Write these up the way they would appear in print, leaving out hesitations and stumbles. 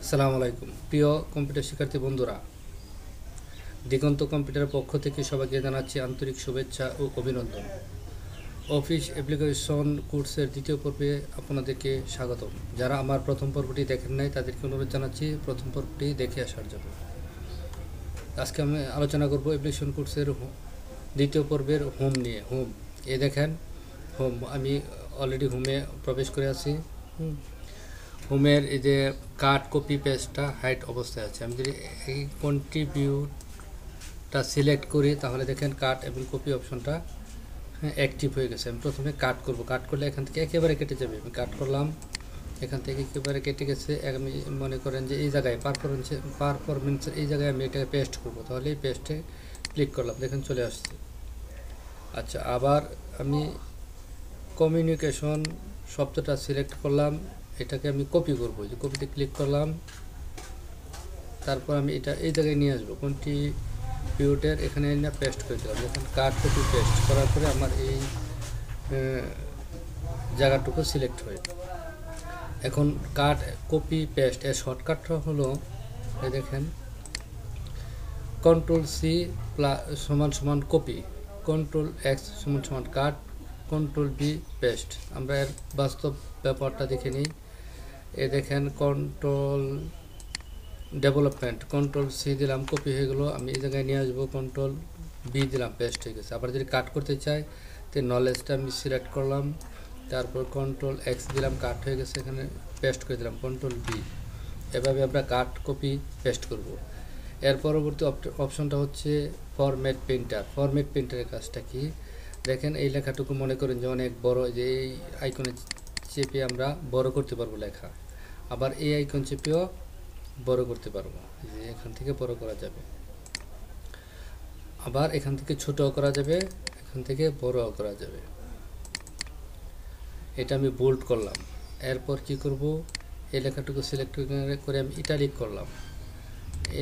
আসসালামু আলাইকুম প্রিয় কম্পিউটার শিক্ষার্থী বন্ধুরা, দিগন্ত কম্পিউটারের পক্ষ থেকে সবাইকে জানাচ্ছি আন্তরিক শুভেচ্ছা ও অভিনন্দন। অফিস অ্যাপ্লিকেশন কোর্সের দ্বিতীয় পর্বে আপনাদেরকে স্বাগতম। যারা আমার প্রথম পর্বটি দেখেন নাই তাদেরকে অনুরোধ জানাচ্ছি প্রথম পর্বটি দেখে আসার জন্য। আজকে আমি আলোচনা করব অ্যাপ্লিকেশন কোর্সের দ্বিতীয় পর্বের হোম নিয়ে। হোম দেখেন, হোম আমি অলরেডি হোমে প্রবেশ করে আছি। হোমের এই যে কাট কপি পেস্টটা হাইড অবস্থায় আছে। আমি যদি এই কন্ট্রিবিউটটা সিলেক্ট করি তাহলে দেখেন কাট এবং কপি অপশনটা অ্যাক্টিভ হয়ে গেছে। আমি প্রথমে কাট করব, কাট করলে এখান থেকে একেবারে কেটে যাবে। আমি কাট করলাম, এখান থেকে একেবারে কেটে গেছে। আমি মনে করেন যে এই জায়গায় পারফরমেন্সের এই জায়গায় আমি এটাকে পেস্ট করব, তাহলে এই পেস্টে ক্লিক করলাম, দেখেন চলে আসছে। আচ্ছা, আবার আমি কমিউনিকেশন শব্দটা সিলেক্ট করলাম, এটাকে আমি কপি করব। যে কপিতে ক্লিক করলাম, তারপর আমি এটা এই জায়গায় নিয়ে আসবো, কন্ট্রিবিউটের এখানে এনে পেস্ট করে দিলাম। এখন কাট কপি পেস্ট করার পরে আমার এই জায়গাটুকু সিলেক্ট হয়। এখন কাট কপি পেস্ট এর শর্টকাটটা হলো এই দেখেন, কন্ট্রোল-C সমান সমান কপি, কন্ট্রোল-X সমান সমান কাট, কন্ট্রোল-V পেস্ট। আমরা এর বাস্তব ব্যাপারটা দেখে নিই। এ দেখেন কন্ট্রোল ডেভেলপমেন্ট, কন্ট্রোল-C দিলাম, কপি হয়ে গেলো। আমি এই জায়গায় নিয়ে আসবো, কন্ট্রোল-V দিলাম, পেস্ট হয়ে গেছে। আবার যদি কাট করতে চাই তো নলেজটা আমি সিলেক্ট করলাম, তারপর কন্ট্রোল-X দিলাম, কাট হয়ে গেছে, এখানে পেস্ট করে দিলাম কন্ট্রোল-V। এভাবে আমরা কাট কপি পেস্ট করব। এর পরবর্তী অপশনটা হচ্ছে ফরম্যাট প্রিন্টার। ফরম্যাট প্রিন্টারের কাজটা কি দেখেন, এই লেখাটুকু মনে করেন যে অনেক বড়, যে এই আইকনে চেপে আমরা বড় করতে পারবো লেখা। আবার এই আইকন চেপেও বড় করতে পারবো, যে এখান থেকে বড় করা যাবে। আবার এখান থেকে ছোটও করা যাবে, এখান থেকে বড়ও করা যাবে। এটা আমি বোল্ড করলাম। এরপর কি করব, এই লেখাটুকু সিলেক্ট করে আমি ইটালিক করলাম।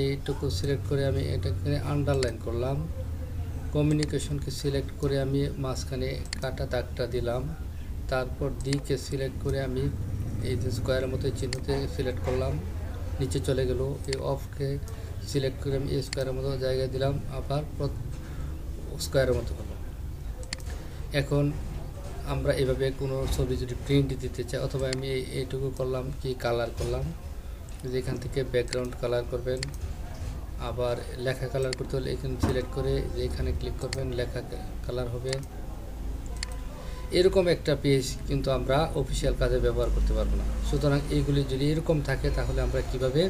এইটুকু সিলেক্ট করে আমি এটাকে আন্ডারলাইন করলাম। কমিউনিকেশনকে সিলেক্ট করে আমি মাঝখানে কাটা দাগটা দিলাম। তারপর ডিকে সিলেক্ট করে আমি এই যে স্কোয়ারের মতো চিহ্নতে সিলেক্ট করলাম, নিচে চলে গেল। এই অফকে সিলেক্ট করে আমি এই স্কোয়ারের মতো জায়গায় দিলাম, আবার স্কোয়ারের মতো হলো। এখন আমরা এভাবে কোনো ছবি যদি প্রিন্ট দিতে চাই, অথবা আমি এইটুকু করলাম কি কালার করলাম, যেখান থেকে ব্যাকগ্রাউন্ড কালার করবেন। আবার লেখা কালার করতে হলে এখানে সিলেক্ট করে যে এখানে ক্লিক করবেন, লেখা কালার হবে। এরকম একটা পেজ কিন্তু আমরা অফিসিয়াল কাজে ব্যবহার করতে পারবো না। সুতরাং এইগুলি যদি এরকম থাকে তাহলে আমরা কিভাবে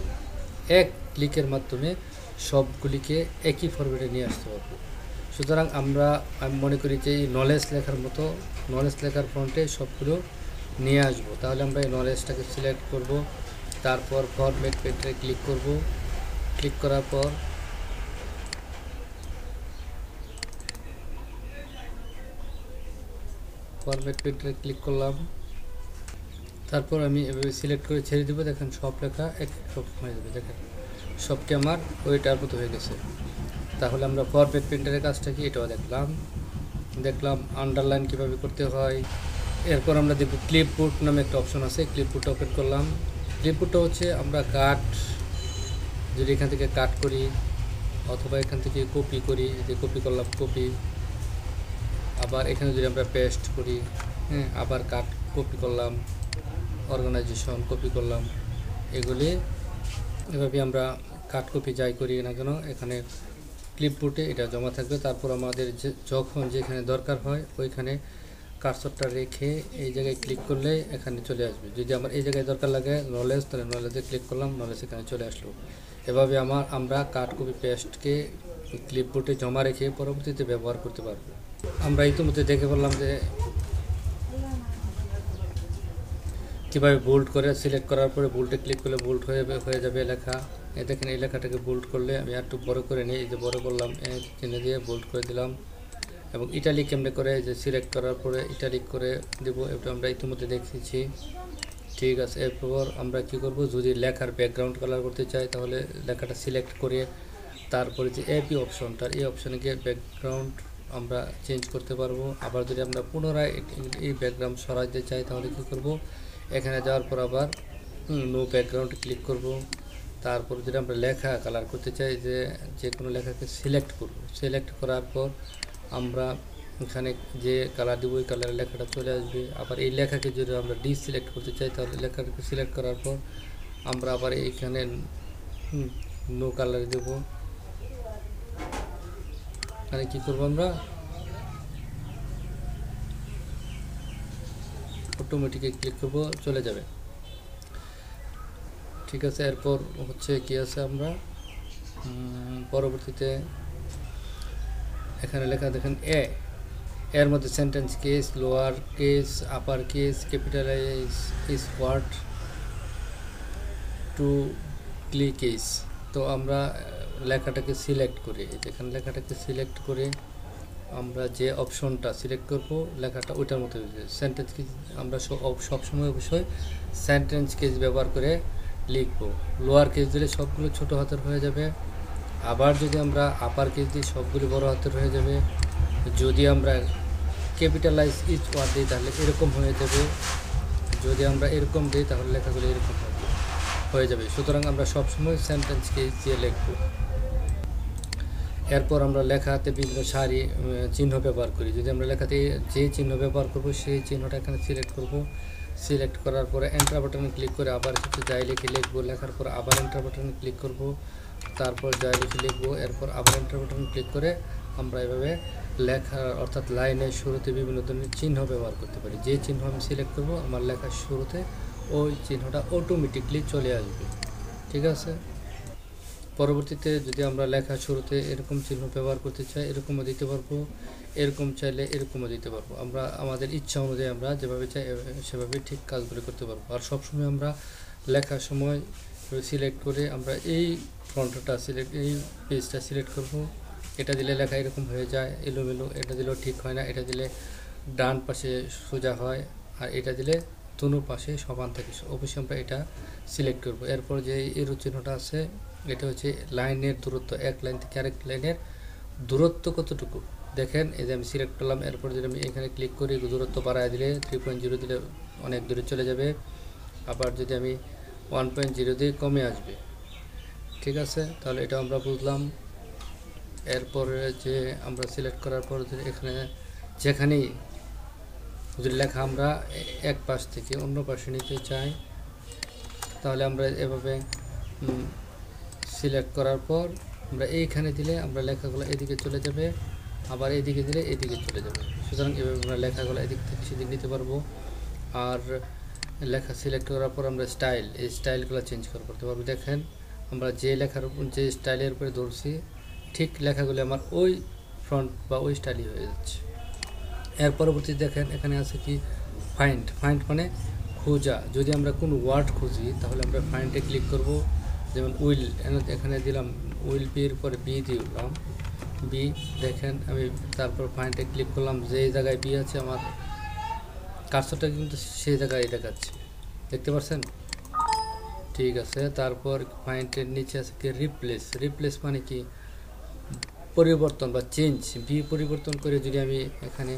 এক ক্লিকের মাধ্যমে সবগুলিকে একই ফরম্যাটে নিয়ে আসতে পারবো। সুতরাং আমি মনে করি যে এই নলেজ লেখার মতো, নলেজ লেখার ফ্রন্টে সবগুলো নিয়ে আসবো। তাহলে আমরা এই নলেজটাকে সিলেক্ট করব, তারপর ফরম্যাট প্রিন্টারে ক্লিক করব। ক্লিক করার পর ফরম্যাট প্রিন্টারে ক্লিক করলাম, তারপর আমি এভাবে সিলেক্ট করে ছেড়ে দেবো। দেখেন সব লেখা এক রকম হয়ে যাবে। দেখেন সবটি আমার ওইটার মতো হয়ে গেছে। তাহলে আমরা ফরম্যাট প্রিন্টারের কাজটা কি এটাও দেখলাম আন্ডারলাইন কীভাবে করতে হয়। এরপর আমরা দেখব ক্লিপবোর্ড নামে একটা অপশন আছে, ক্লিপবোর্ডটা ওপেন করলাম। ক্লিপবোর্ডটা হচ্ছে আমরা কাট, যদি এখান থেকে কাট করি অথবা এখান থেকে কপি করি, যে কপি করলাম কপি, আবার এখানে যদি আমরা পেস্ট করি, আবার কাট কপি করলাম, অর্গানাইজেশন কপি করলাম, এগুলি এভাবে আমরা কাট কপি যাই করি না কেন এখানে ক্লিপবোর্ডে এটা জমা থাকবে। তারপর আমাদের যখন যেখানে দরকার হয় ওইখানে কার্সরটা রেখে এই জায়গায় ক্লিক করলে এখানে চলে আসবে। যদি আমার এই জায়গায় দরকার লাগে নলেজ, তাহলে নলেজে ক্লিক করলাম, নলেজ এখানে চলে আসলো। এভাবে আমরা কাট কপি পেস্টকে ক্লিপবোর্ডে জমা রেখে পরবর্তীতে ব্যবহার করতে পারবো। আমরা ইতিমধ্যে দেখে বললাম যে কীভাবে বোল্ড করে, সিলেক্ট করার পরে বোল্ডে ক্লিক করলে বোল্ড হয়ে যাবে লেখা। দেখেন এই লেখাটাকে বোল্ড করলে আমি একটু বড় করে নিই, এই যে বড় করলাম, চিহ্ন দিয়ে বোল্ড করে দিলাম। এবং ইটালিক কেমনে করে, যে সিলেক্ট করার পরে ইটালিক করে দেব, এটা আমরা ইতিমধ্যে দেখেছি। ঠিক আছে, এরপর আমরা কি করব, যদি লেখার ব্যাকগ্রাউন্ড কালার করতে চাই তাহলে লেখাটা সিলেক্ট করে তারপরে যে এপি অপশনটা, এই অপশানে গিয়ে ব্যাকগ্রাউন্ড আমরা চেঞ্জ করতে পারবো। আবার যদি আমরা পুনরায় এই ব্যাকগ্রাউন্ড সরাইতে চাই তাহলে কি করব, এখানে যাওয়ার পর আবার নো ব্যাকগ্রাউন্ড ক্লিক করব। তারপর যদি আমরা লেখা কালার করতে চাই, যে কোনো লেখাকে সিলেক্ট করব। সিলেক্ট করার পর আমরা এখানে যে কালার দিব ওই কালারের লেখাটা চলে আসবে। আবার এই লেখাকে যদি আমরা ডিসিলেক্ট করতে চাই, তাহলে লেখাটাকে সিলেক্ট করার পর আমরা আবার এইখানে নো কালার দেব। এখানে কী করবো, আমরা অটোমেটিকে ক্লিক করব, চলে যাবে। ঠিক আছে, এরপর হচ্ছে কি আছে, আমরা পরবর্তীতে এখানে লেখা দেখেন এর মধ্যে sentence case, lower case, upper case, capitalise each word toggle case. তো আমরা লেখাটাকে সিলেক্ট করি, এখানে লেখাটাকে সিলেক্ট করে আমরা যে অপশনটা সিলেক্ট করব লেখাটা ওইটার মতো সেন্টেন্স কেস। আমরা সবসময় অবশ্যই সেন্টেন্স কেস ব্যবহার করে লিখব। লোয়ার কেস দিলে সবগুলো ছোট হাতের হয়ে যাবে, আবার যদি আমরা আপার কেস দিই সবগুলো বড় হাতের হয়ে যাবে। যদি আমরা ক্যাপিটালাইজ ইচ ওয়ার্ড দিই তাহলে এরকম হয়ে যাবে, যদি আমরা এরকম দিই তাহলে লেখাগুলো এরকম হয়ে যাবে। সুতরাং আমরা সবসময় সেন্টেন্স কেস দিয়ে লিখব। এরপর আমরা লেখাতে বিভিন্ন সারি চিহ্ন ব্যবহার করি। যদি আমরা লেখাতে যে চিহ্ন ব্যবহার করব সেই চিহ্নটা এখানে সিলেক্ট করব। সিলেক্ট করার পরে এন্টার বাটনে ক্লিক করে আবার কিছু যাই লিখে লিখবো। লেখার পর আবার এন্টার বাটনে ক্লিক করব, তারপর যাই লিখে লিখবো। এরপর আবার এন্টার বাটনে ক্লিক করে আমরা এভাবে লেখা অর্থাৎ লাইনের শুরুতে বিভিন্ন ধরনের চিহ্ন ব্যবহার করতে পারি। যে চিহ্ন আমি সিলেক্ট করব আমার লেখার শুরুতে ওই চিহ্নটা অটোমেটিকলি চলে আসবে। ঠিক আছে, পরবর্তীতে যদি আমরা লেখার শুরুতে এরকম চিহ্ন ব্যবহার করতে চাই এরকমও দিতে পারবো, এরকম চাইলে এরকমও দিতে পারবো। আমরা আমাদের ইচ্ছা অনুযায়ী আমরা যেভাবে চাই সেভাবে ঠিক কাজগুলো করতে পারবো। আর সবসময় আমরা লেখার সময় সিলেক্ট করে আমরা এই ফন্টটা এই পেজটা সিলেক্ট করব। এটা দিলে লেখা এরকম হয়ে যায় এলোমেলো, এটা দিলেও ঠিক হয় না, এটা দিলে ডান পাশে সোজা হয়, আর এটা দিলে দুনো পাশে সমান থাকে। অবশ্যই আমরা এটা সিলেক্ট করব। এরপর যে এরো চিহ্নটা আছে এটা হচ্ছে লাইনের দূরত্ব, এক লাইন থেকে আরেক লাইনের দূরত্ব কতটুকু দেখেন। এই যে আমি সিলেক্ট করলাম, এরপর যদি আমি এখানে ক্লিক করি দূরত্ব বাড়ায় দিলে 3.0 দিলে অনেক দূরে চলে যাবে। আবার যদি আমি 1.0 দিয়ে কমে আসবে। ঠিক আছে, তাহলে এটা আমরা বুঝলাম। এরপরে যে আমরা সিলেক্ট করার পর এখানে যেখানেই যদি লেখা আমরা এক পাশ থেকে অন্য পাশে নিতে চাই তাহলে আমরা এভাবে সিলেক্ট করার পর আমরা এইখানে দিলে আমরা লেখাগুলো এদিকে চলে যাবে, আবার এদিকে দিলে এদিকে চলে যাবে। সুতরাং এভাবে আমরা লেখাগুলো এদিক থেকে সেদিক নিতে পারবো। আর লেখা সিলেক্ট করার পর আমরা এই স্টাইলগুলো চেঞ্জ করতে পারবো। দেখেন আমরা যে লেখার উপর যে স্টাইলের উপরে ধরছি ঠিক লেখাগুলো আমার ওই ফ্রন্ট বা ওই স্টাইলই হয়ে যাচ্ছে। এর পরবর্তী দেখেন এখানে আছে কি ফাইন্ড মানে খোঁজা। যদি আমরা কোনো ওয়ার্ড খুঁজি তাহলে আমরা ফাইন্ডে ক্লিক করব। যেমন উইল, এখানে দিলাম উইল বির পরে বি দিলাম বি। দেখেন আমি তারপর ফাইন্ডে ক্লিক করলাম, যে জায়গায় বি আছে আমার কার্সরটা কিন্তু সেই জায়গায় দেখাচ্ছে, দেখতে পাচ্ছেন? ঠিক আছে, তারপর ফাইন্ডের নিচে আছে কি রিপ্লেস মানে কি পরিবর্তন বা চেঞ্জ। বি পরিবর্তন করে যদি আমি এখানে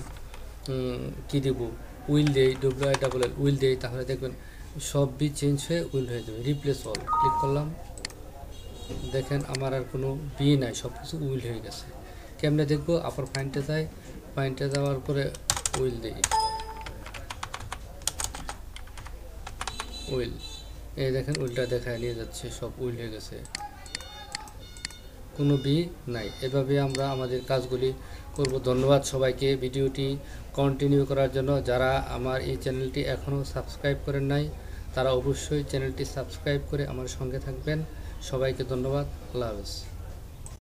কি দেব উইল দেই, WILL উইল দেই, তাহলে দেখবেন সব বি চেঞ্জ হয়ে উইল হয়ে যাবে। রিপ্লেস অল ক্লিক করলাম, দেখেন আমার আর কোনো বি নাই, সব কিছু উইল হয়ে গেছে। কেমনে দেখবো? আবার ফাইন্ডে যাই, ফাইন্ডে যাওয়ার পরে উইল দেই, উইল, এই দেখেন উইলটা দেখায় নিয়ে যাচ্ছে, সব উইল হয়ে গেছে, কোনো বি নাই। এভাবে আমরা আমাদের কাজগুলি করব। ধন্যবাদ সবাইকে ভিডিওটি কন্টিনিউ করার জন্য। যারা আমার এই চ্যানেলটি এখনও সাবস্ক্রাইব করেন নাই তারা অবশ্যই চ্যানেলটি সাবস্ক্রাইব করে আমার সঙ্গে থাকবেন। সবাইকে ধন্যবাদ। আল্লাহ হাফেজ।